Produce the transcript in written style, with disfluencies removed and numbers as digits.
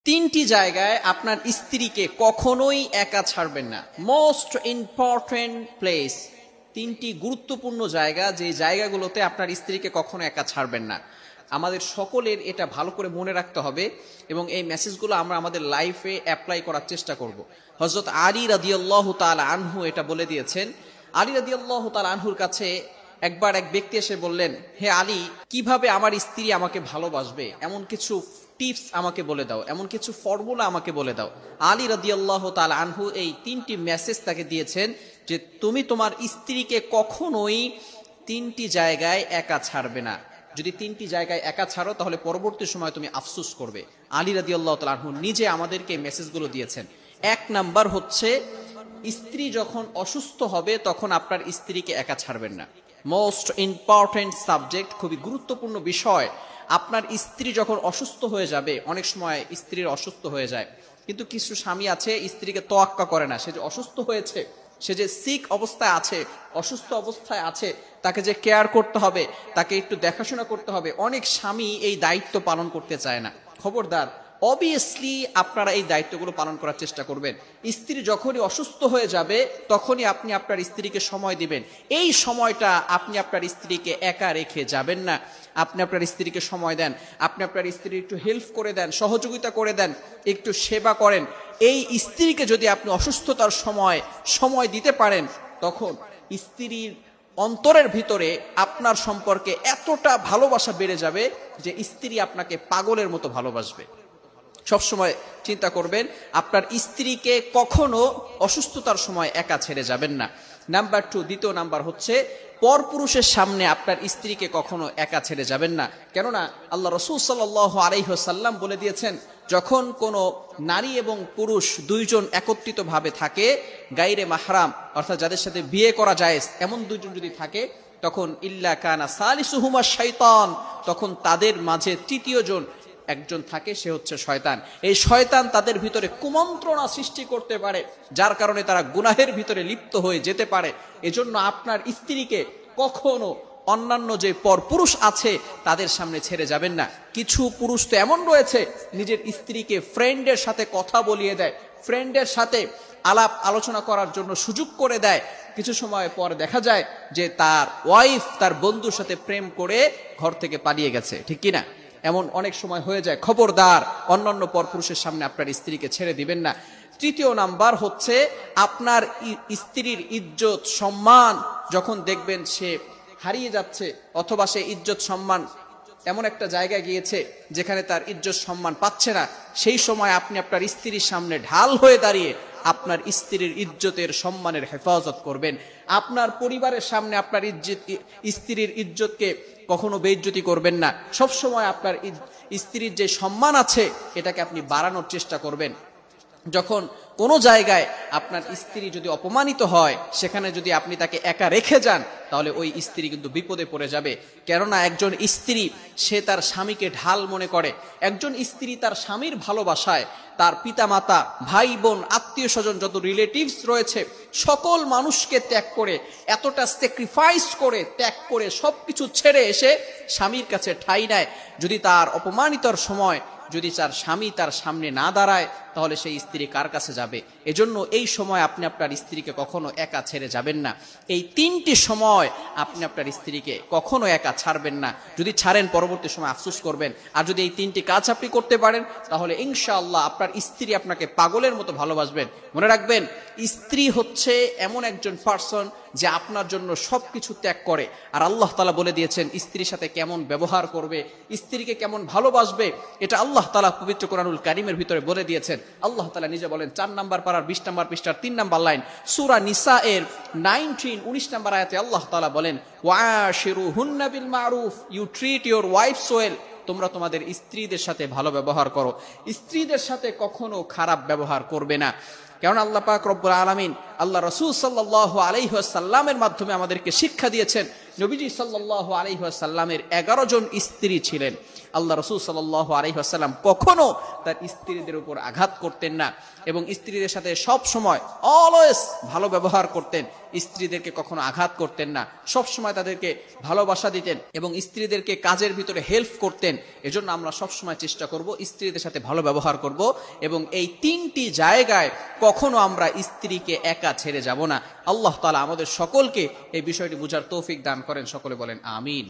তিনটি জায়গায় আপনার স্ত্রীকে কখনোই একা ছাড়বেন না। মোস্ট ইম্পর্টেন্ট প্লেস, তিনটি গুরুত্বপূর্ণ জায়গা, যে জায়গাগুলোতে আপনার স্ত্রীকে কখনো একা ছাড়বেন না। আমাদের সকলের এটা ভালো করে মনে রাখতে হবে এবং এই মেসেজগুলো আমরা আমাদের লাইফে অ্যাপ্লাই করার চেষ্টা করব। হযরত আলী রাদিয়াল্লাহু তাআলা আনহু এটা বলে দিয়েছেন। আলী রাদিয়াল্লাহু তাআলা আনহুর কাছে একবার এক ব্যক্তি এসে বললেন, হে আলী, কিভাবে আমার স্ত্রী আমাকে ভালোবাসবে এমন কিছু টিপস আমাকে বলে দাও, এমন কিছু ফর্মুলা আমাকে বলে দাও। আলী রাদিয়াল্লাহু তাআলা আনহু এই তিনটি মেসেজ তাকে দিয়েছেন যে তুমি তোমার স্ত্রীকে কখনোই তিনটি জায়গায় একা ছাড়বে না। যদি তিনটি জায়গায় একা ছাড়ো তাহলে পরবর্তী সময় তুমি আফসোস করবে। আলী রাদিয়াল্লাহু তাআলা আনহু নিজে আমাদেরকে এই মেসেজগুলো দিয়েছেন। এক নাম্বার হচ্ছে, স্ত্রী যখন অসুস্থ হবে তখন আপনার স্ত্রীকে একা ছাড়বেন না। মোস্ট ইম্পর্টেন্ট সাবজেক্ট, খুবই গুরুত্বপূর্ণ বিষয়। আপনার স্ত্রী যখন অসুস্থ হয়ে যাবে, অনেক সময় স্ত্রীর অসুস্থ হয়ে যায়, কিন্তু কিছু স্বামী আছে স্ত্রীকে তোয়াক্কা করে না। সে যে অসুস্থ হয়েছে, সে যে সিক অবস্থায় আছে, অসুস্থ অবস্থায় আছে, তাকে যে কেয়ার করতে হবে, তাকে একটু দেখাশোনা করতে হবে, অনেক স্বামী এই দায়িত্ব পালন করতে চায় না। খবরদার, অবভিয়াসলি আপনারা এই দায়িত্বগুলো পালন করার চেষ্টা করবেন। স্ত্রী যখনই অসুস্থ হয়ে যাবে তখনই আপনি আপনার স্ত্রীকে সময় দিবেন। এই সময়টা আপনি আপনার স্ত্রীকে একা রেখে যাবেন না। আপনি আপনার স্ত্রীকে সময় দেন, আপনি আপনার স্ত্রীর একটু হেল্প করে দেন, সহযোগিতা করে দেন, একটু সেবা করেন। এই স্ত্রীকে যদি আপনি অসুস্থতার সময় দিতে পারেন, তখন স্ত্রীর অন্তরের ভিতরে আপনার সম্পর্কে এতটা ভালোবাসা বেড়ে যাবে যে স্ত্রী আপনাকে পাগলের মতো ভালোবাসবে। সবসময় চিন্তা করবেন আপনার স্ত্রীকে কখনো অসুস্থতার সময় একা ছেড়ে যাবেন না। নাম্বার 2, দ্বিতীয় নাম্বার হচ্ছে, পরপুরুষের সামনে আপনার স্ত্রীকে কখনো একা ছেড়ে যাবেন না। কেননা আল্লাহ রাসূল সাল্লাল্লাহু আলাইহি ওয়াসাল্লাম বলে দিয়েছেন, যখন কোনো নারী এবং পুরুষ দুইজন একত্রিত ভাবে থাকে, গায়রে মাহরাম অর্থাৎ যাদের সাথে বিয়ে করা জায়েজ এমন দুইজন যদি থাকে, তখন ইল্লা কানা সালিসুহুমা শাইতান, তখন তাদের মাঝে তৃতীয় জন একজন থাকে, সে হচ্ছে শয়তান। এই শয়তান তাদের ভিতরে কুমন্ত্রণা সৃষ্টি করতে পারে, যার কারণে তারা গুনাহের ভিতরে লিপ্ত হয়ে যেতে পারে। এজন্য আপনার স্ত্রীকে কখনো অন্যান্য যে পরপুরুষ আছে তাদের সামনে ছেড়ে যাবেন না। কিছু পুরুষ তো এমন রয়েছে, নিজের স্ত্রীকে ফ্রেন্ডের সাথে কথা বলিয়ে দেয়, ফ্রেন্ডের সাথে আলাপ আলোচনা করার জন্য সুযোগ করে দেয়। কিছু সময় পর দেখা যায় যে তার ওয়াইফ তার বন্ধুর সাথে প্রেম করে ঘর থেকে পালিয়ে গেছে, ঠিক কিনা? এমন অনেক সময় হয়ে যায়। খবরদার, অন্যান্য পরপুরুষের সামনে আপনার স্ত্রীকে ছেড়ে দিবেন না। তৃতীয় নাম্বার হচ্ছে, আপনার স্ত্রীর ইজ্জত সম্মান যখন দেখবেন সে হারিয়ে যাচ্ছে, অথবা সে ইজ্জত সম্মান এমন একটা জায়গায় গিয়েছে যেখানে তার ইজ্জত সম্মান পাচ্ছে না, সেই সময় আপনি আপনার স্ত্রীর সামনে ঢাল হয়ে দাঁড়িয়ে আপনার স্ত্রীর ইজ্জতের সম্মানের হেফাজত করবেন। আপনার পরিবারের সামনে আপনার স্ত্রীর ইজ্জতকে কখনো বেইজ্জতি করবেন না। সব সময় আপনার স্ত্রীর যে সম্মান আছে এটাকে আপনি বাড়ানোর চেষ্টা করবেন। যখন কোনো জায়গায় আপনার স্ত্রী যদি অপমানিত হয়, সেখানে যদি আপনি তাকে একা রেখে যান, তাহলে ওই স্ত্রী কিন্তু বিপদে পড়ে যাবে। কেননা একজন স্ত্রী সে তার স্বামীকে ঢাল মনে করে। একজন স্ত্রী তার স্বামীর ভালোবাসায় তার পিতামাতা, ভাই বোন, আত্মীয় স্বজন, যত রিলেটিভস রয়েছে সকল মানুষকে ত্যাগ করে, এতটা স্যাক্রিফাইস করে, ত্যাগ করে, সবকিছু ছেড়ে এসে স্বামীর কাছে ঠাঁই নেয়। যদি তার অপমানিতর সময় যদি তার স্বামী তার সামনে না দাঁড়ায়, তাহলে সেই স্ত্রী কার কাছে যাবে? এজন্য এই সময় আপনি আপনার স্ত্রীকে কখনো একা ছেড়ে যাবেন না। এই তিনটি সময় আপনি আপনার স্ত্রীকে কখনো একা ছাড়বেন না। যদি ছাড়েন পরবর্তী সময় আফসোস করবেন। আর যদি এই তিনটি কাজ আপনি করতে পারেন, তাহলে ইনশাআল্লাহ আপনার স্ত্রী আপনাকে পাগলের মতো ভালোবাসবেন। মনে রাখবেন, স্ত্রী হচ্ছে এমন একজন পার্সন যে আপনার জন্য সবকিছু ত্যাগ করে। আর আল্লাহ তাআলা বলে দিয়েছেন স্ত্রীর সাথে কেমন ব্যবহার করবে, স্ত্রীকে কেমন ভালোবাসবে, এটা আল্লাহ তাআলা পবিত্র কোরআনুল কারীমের ভিতরে বলে দিয়েছেন। আল্লাহ তাআলা নিজে বলেন 4 নম্বর পারার 20 নম্বর পৃষ্ঠার 3 নম্বর লাইন, সূরা নিসা এর 19 নম্বর আয়াতে আল্লাহ তাআলা বলেন, ওয়াশিরুহুন্না বিল মারুফ, you treat your wives well, তোমরা তোমাদের স্ত্রীদের সাথে ভালো ব্যবহার করো, স্ত্রীদের সাথে কখনো খারাপ ব্যবহার করবে না। কারণ আল্লাহ পাক রব্বুল আলামিন, আল্লাহ রাসূল সাল্লাল্লাহু আলাইহি ওয়াসাল্লামের মাধ্যমে আমাদেরকে শিক্ষা দিয়েছেন নবীজি সাল্লাল্লাহু আলাইহি ওয়াসাল্লামের 11 জন স্ত্রী ছিলেন। আল্লাহ রাসূল সাল্লাল্লাহু আলাইহি ওয়াসাল্লাম কখনো তার স্ত্রীদের উপর আঘাত করতেন না এবং স্ত্রীদের সাথে সব সময় অলওয়েজ ভালো ব্যবহার করতেন। স্ত্রীদেরকে কখনো আঘাত করতেন না, সব সময় তাদেরকে ভালোবাসা দিতেন এবং স্ত্রীদেরকে কাজের ভিতরে হেল্প করতেন। এজন্য আমরা সব সময় চেষ্টা করব স্ত্রীদের সাথে ভালো ব্যবহার করব এবং এই 3টি জায়গায় কখনো আমরা স্ত্রীকে একা ছেড়ে যাব না। আল্লাহ তাআলা আমাদের সকলকে এই বিষয়টি বুঝার তৌফিক দান করেন। সকলে বলেন আমিন।